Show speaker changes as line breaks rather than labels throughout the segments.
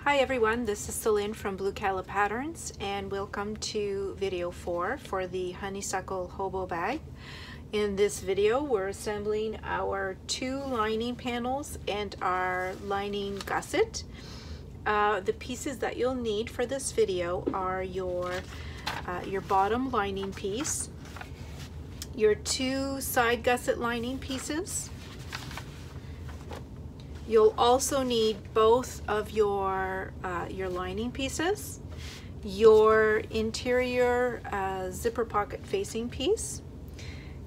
Hi everyone, this is Celine from Blue Calla Patterns and welcome to video 4 for the Honeysuckle Hobo bag. In this video we're assembling our 2 lining panels and our lining gusset. The pieces that you'll need for this video are your bottom lining piece, your 2 side gusset lining pieces. You'll also need both of your lining pieces, your interior zipper pocket facing piece,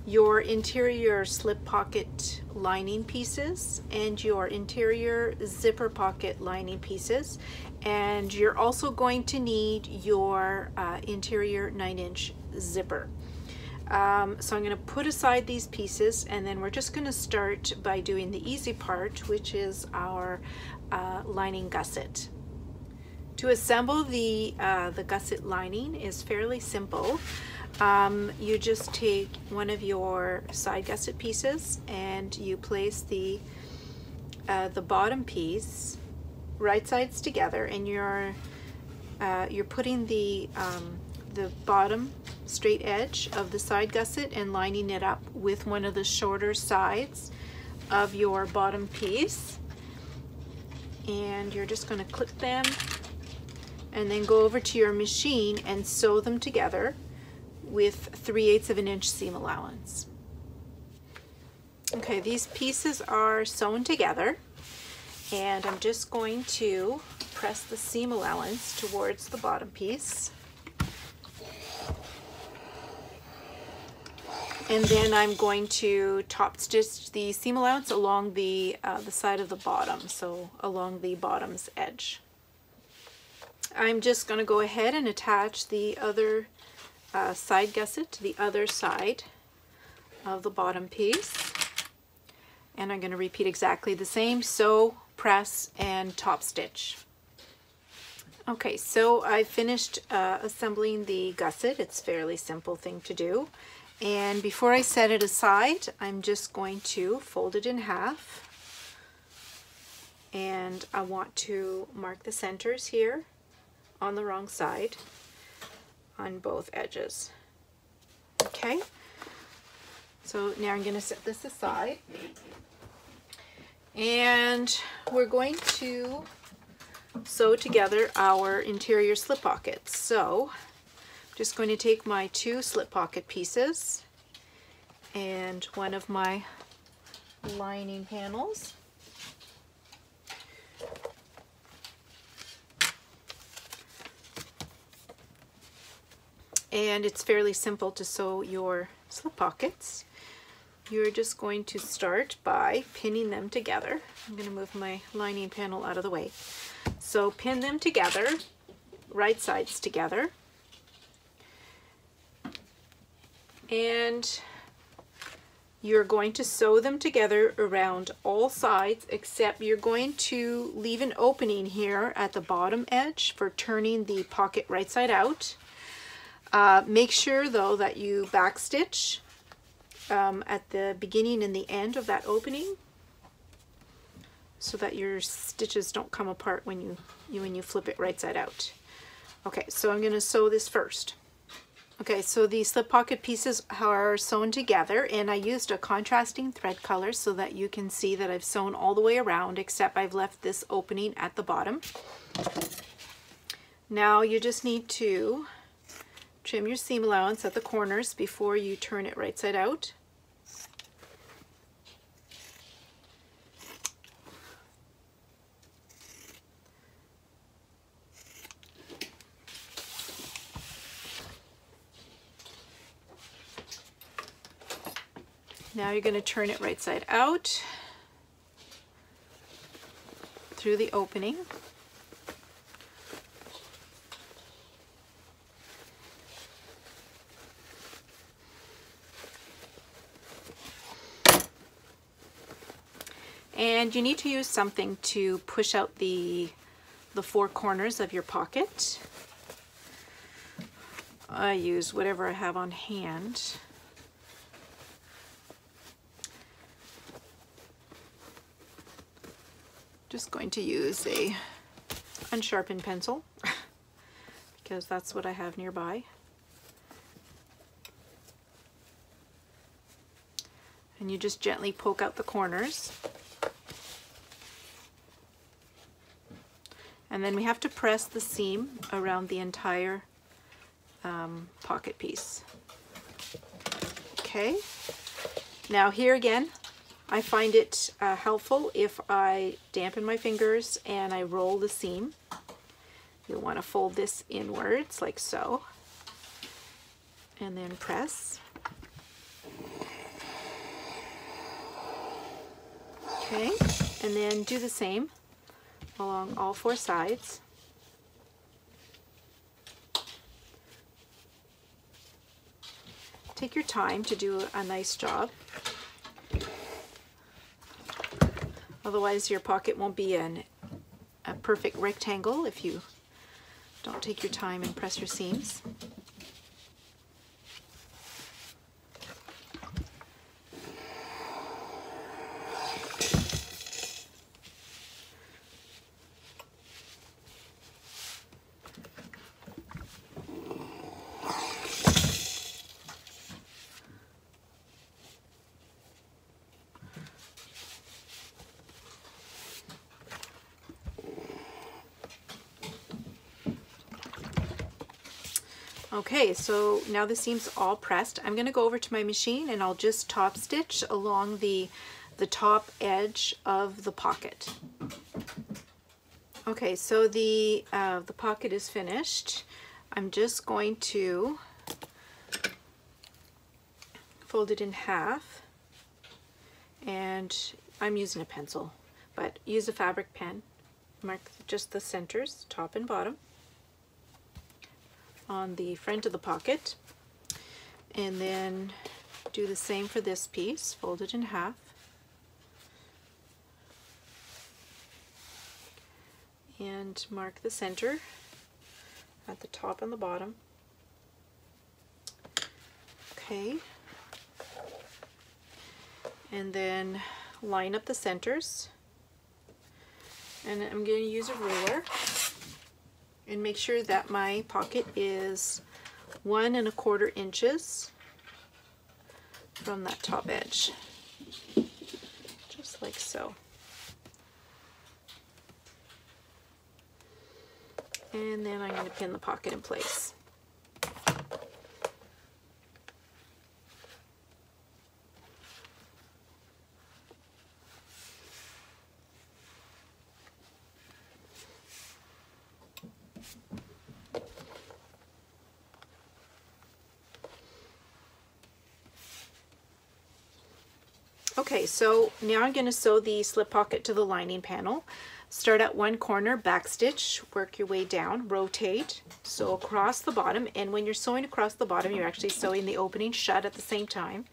your interior slip pocket lining pieces, and your interior zipper pocket lining pieces. And you're also going to need your interior 9-inch zipper. So I'm going to put aside these pieces and then we're just going to start by doing the easy part, which is our lining gusset. To assemble the gusset lining is fairly simple. You just take one of your side gusset pieces and you place the bottom piece right sides together, and you're putting the bottom straight edge of the side gusset and lining it up with one of the shorter sides of your bottom piece, and you're just going to clip them and then go over to your machine and sew them together with 3/8 of an inch seam allowance. Okay, these pieces are sewn together and I'm just going to press the seam allowance towards the bottom piece. And then I'm going to top stitch the seam allowance along the side of the bottom, so along the bottom's edge. I'm just going to go ahead and attach the other side gusset to the other side of the bottom piece. And I'm going to repeat exactly the same, sew, press, and top stitch. Okay, so I finished assembling the gusset. It's a fairly simple thing to do. And before I set it aside, I'm just going to fold it in half. And I want to mark the centers here on the wrong side on both edges. Okay, so now I'm going to set this aside. And we're going to sew together our interior slip pockets. So just going to take my 2 slip pocket pieces and one of my lining panels, and it's fairly simple to sew your slip pockets. You're just going to start by pinning them together. I'm going to move my lining panel out of the way. So pin them together, right sides together. And you're going to sew them together around all sides, except you're going to leave an opening here at the bottom edge for turning the pocket right side out. Make sure though that you backstitch at the beginning and the end of that opening so that your stitches don't come apart when you flip it right side out. Okay, so I'm going to sew this first. Okay, so the slip pocket pieces are sewn together, and I used a contrasting thread color so that you can see that I've sewn all the way around, except I've left this opening at the bottom. Now you just need to trim your seam allowance at the corners before you turn it right side out. Now you're going to turn it right side out through the opening. And you need to use something to push out the 4 corners of your pocket. I use whatever I have on hand. Just going to use a unsharpened pencil because that's what I have nearby. And you just gently poke out the corners. And then we have to press the seam around the entire pocket piece. Okay, now here again, I find it helpful if I dampen my fingers and I roll the seam. You'll want to fold this inwards like so, and then press. Okay, and then do the same along all four sides. Take your time to do a nice job. Otherwise your pocket won't be a perfect rectangle if you don't take your time and press your seams. Okay, so now the seam's all pressed. I'm going to go over to my machine and I'll just top stitch along the top edge of the pocket. Okay, so the pocket is finished. I'm just going to fold it in half, and I'm using a pencil, but use a fabric pen. Mark just the centers, top and bottom, on the front of the pocket, and then do the same for this piece. Fold it in half, and mark the center at the top and the bottom. Okay, and then line up the centers, and I'm going to use a ruler and make sure that my pocket is 1 1/4 inches from that top edge, just like so. And then I'm going to pin the pocket in place. Okay, so now I'm going to sew the slip pocket to the lining panel. Start at one corner, backstitch, work your way down, rotate, sew across the bottom, and when you're sewing across the bottom, you're actually sewing the opening shut at the same time.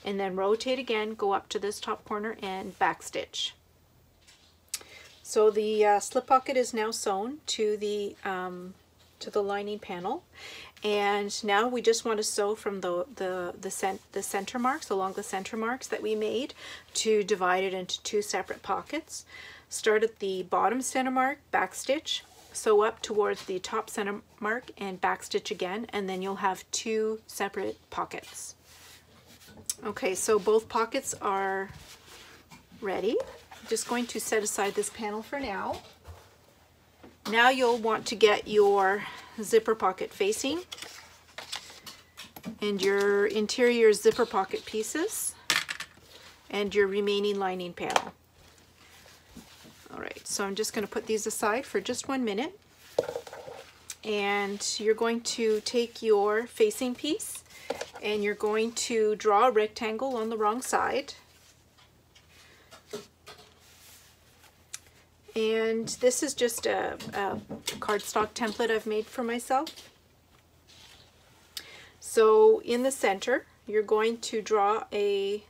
And then rotate again, go up to this top corner and backstitch. So the slip pocket is now sewn to the lining panel. And now we just want to sew from the center marks, along the center marks that we made, to divide it into two separate pockets. Start at the bottom center mark, backstitch, sew up towards the top center mark and backstitch again, and then you'll have two separate pockets. Okay, so both pockets are ready. I'm just going to set aside this panel for now. Now you'll want to get your zipper pocket facing and your interior zipper pocket pieces and your remaining lining panel. Alright, so I'm just going to put these aside for just 1 minute, and you're going to take your facing piece and you're going to draw a rectangle on the wrong side. And this is just a cardstock template I've made for myself. So in the center, you're going to draw a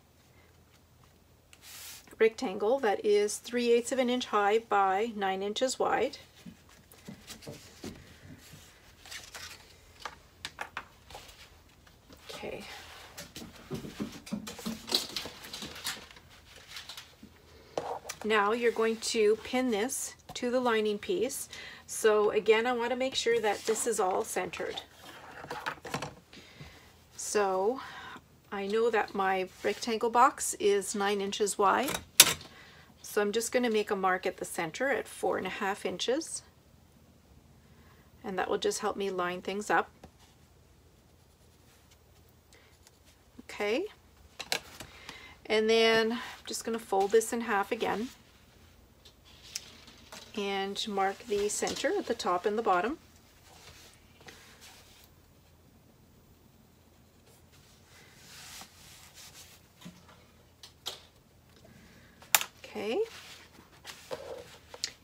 rectangle that is 3/8 of an inch high by 9 inches wide. Okay. Now you're going to pin this to the lining piece. So again, I want to make sure that this is all centered. So I know that my rectangle box is 9 inches wide. So I'm just going to make a mark at the center at 4.5 inches. And that will just help me line things up. Okay. And then I'm just going to fold this in half again and mark the center at the top and the bottom. Okay.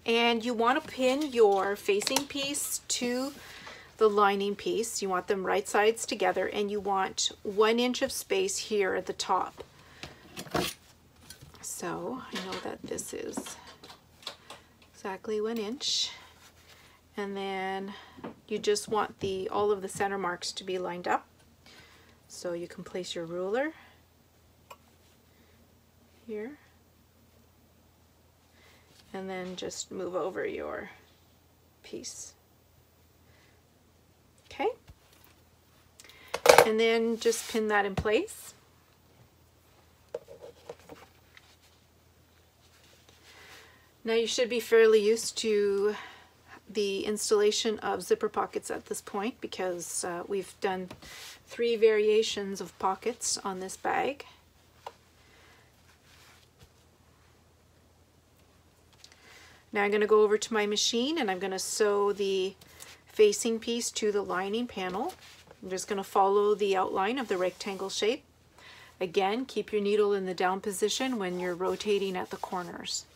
And you want to pin your facing piece to the lining piece. You want them right sides together, and you want 1 inch of space here at the top. So I know that this is exactly 1 inch. And then you just want all of the center marks to be lined up. So you can place your ruler here. And then just move over your piece. Okay. And then just pin that in place. Now you should be fairly used to the installation of zipper pockets at this point, because we've done 3 variations of pockets on this bag. Now I'm going to go over to my machine and I'm going to sew the facing piece to the lining panel. I'm just going to follow the outline of the rectangle shape. Again, keep your needle in the down position when you're rotating at the corners.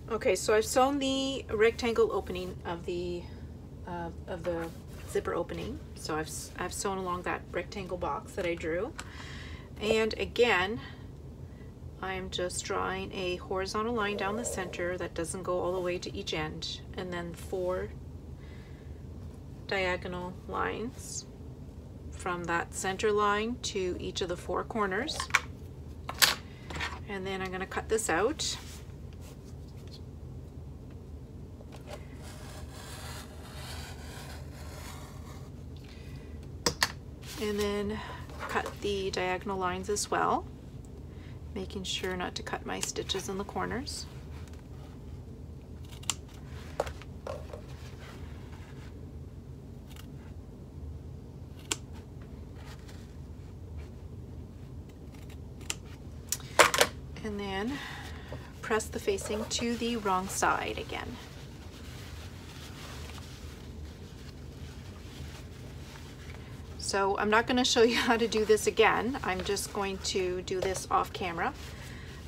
Okay, so I've sewn the rectangle opening of the zipper opening. So I've sewn along that rectangle box that I drew. And again, I'm just drawing a horizontal line down the center that doesn't go all the way to each end, and then 4 diagonal lines from that center line to each of the 4 corners. And then I'm going to cut this out. And then cut the diagonal lines as well, making sure not to cut my stitches in the corners. And then press the facing to the wrong side again. So I'm not going to show you how to do this again. I'm just going to do this off camera,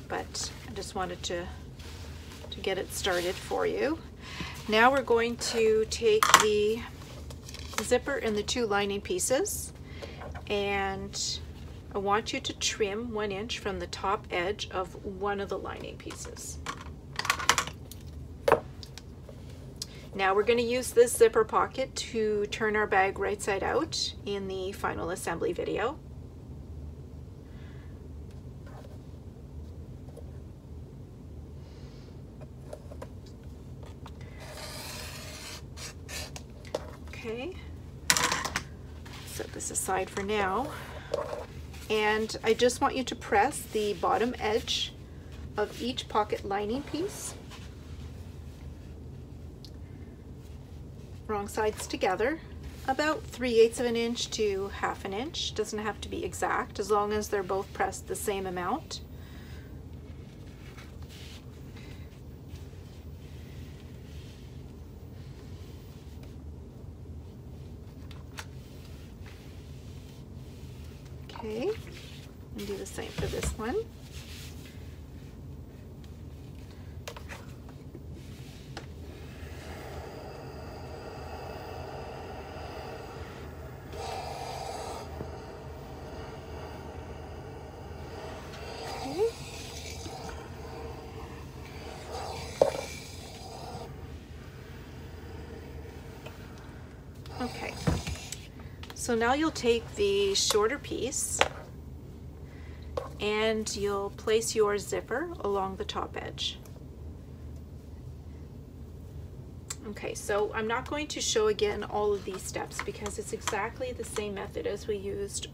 but I just wanted to get it started for you. Now we're going to take the zipper and the 2 lining pieces, and I want you to trim 1 inch from the top edge of one of the lining pieces. Now we're going to use this zipper pocket to turn our bag right side out in the final assembly video. Okay, set this aside for now. And I just want you to press the bottom edge of each pocket lining piece, wrong sides together, about 3/8 of an inch to 1/2 an inch. Doesn't have to be exact, as long as they're both pressed the same amount. Okay, and do the same for this one. Okay, so now you'll take the shorter piece and you'll place your zipper along the top edge. Okay, so I'm not going to show again all of these steps because it's exactly the same method as we used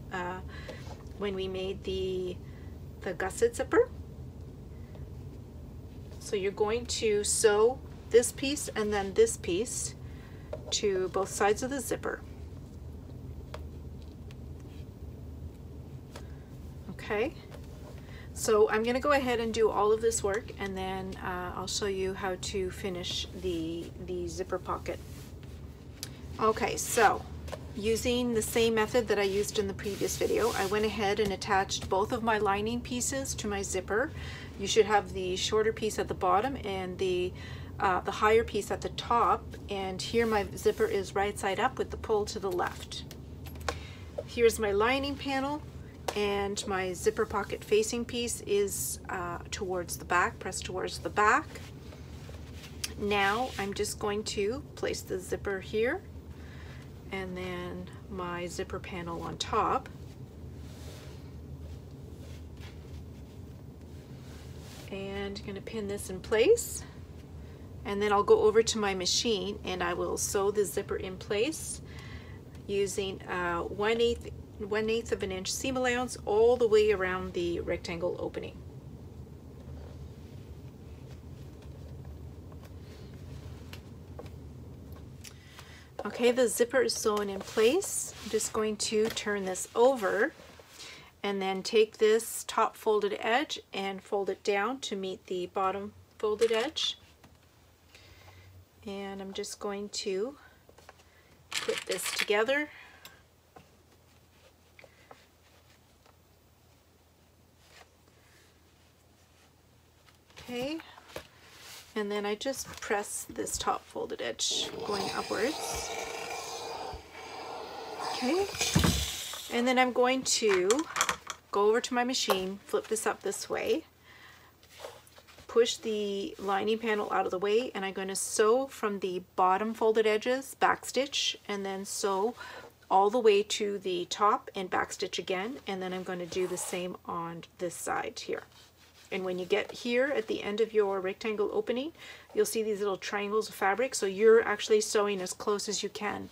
when we made the gusset zipper. So you're going to sew this piece and then this piece to both sides of the zipper. Okay, so I'm going to go ahead and do all of this work, and then I'll show you how to finish the zipper pocket. Okay, so using the same method that I used in the previous video, I went ahead and attached both of my lining pieces to my zipper. You should have the shorter piece at the bottom and the higher piece at the top, and here my zipper is right side up with the pull to the left. Here's my lining panel, and my zipper pocket facing piece is towards the back, pressed towards the back. Now I'm just going to place the zipper here and then my zipper panel on top. And I'm going to pin this in place, and then I'll go over to my machine and I will sew the zipper in place using 1/8 of an inch seam allowance all the way around the rectangle opening. Okay, the zipper is sewn in place. I'm just going to turn this over and then take this top folded edge and fold it down to meet the bottom folded edge. And I'm just going to put this together. Okay, and then I just press this top folded edge going upwards. Okay, and then I'm going to go over to my machine, flip this up this way, push the lining panel out of the way, and I'm going to sew from the bottom folded edges, backstitch, and then sew all the way to the top and backstitch again, and then I'm going to do the same on this side here. And when you get here at the end of your rectangle opening, you'll see these little triangles of fabric, so you're actually sewing as close as you can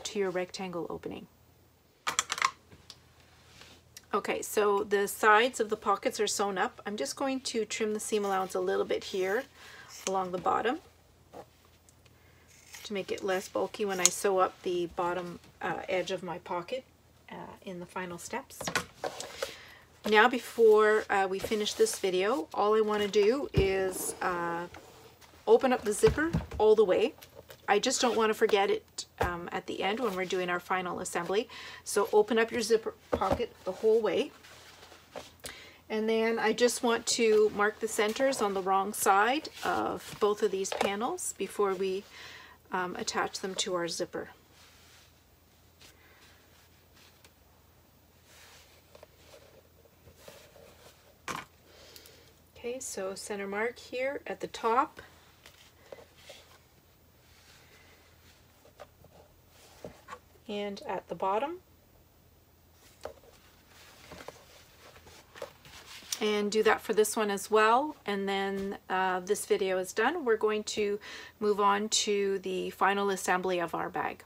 to your rectangle opening. Okay, so the sides of the pockets are sewn up. I'm just going to trim the seam allowance a little bit here along the bottom to make it less bulky when I sew up the bottom edge of my pocket in the final steps. Now before we finish this video, all I want to do is open up the zipper all the way. I just don't want to forget it at the end when we're doing our final assembly. So open up your zipper pocket the whole way. And then I just want to mark the centers on the wrong side of both of these panels before we attach them to our zipper. Okay, so center mark here at the top. And at the bottom. And do that for this one as well. And then this video is done. We're going to move on to the final assembly of our bag.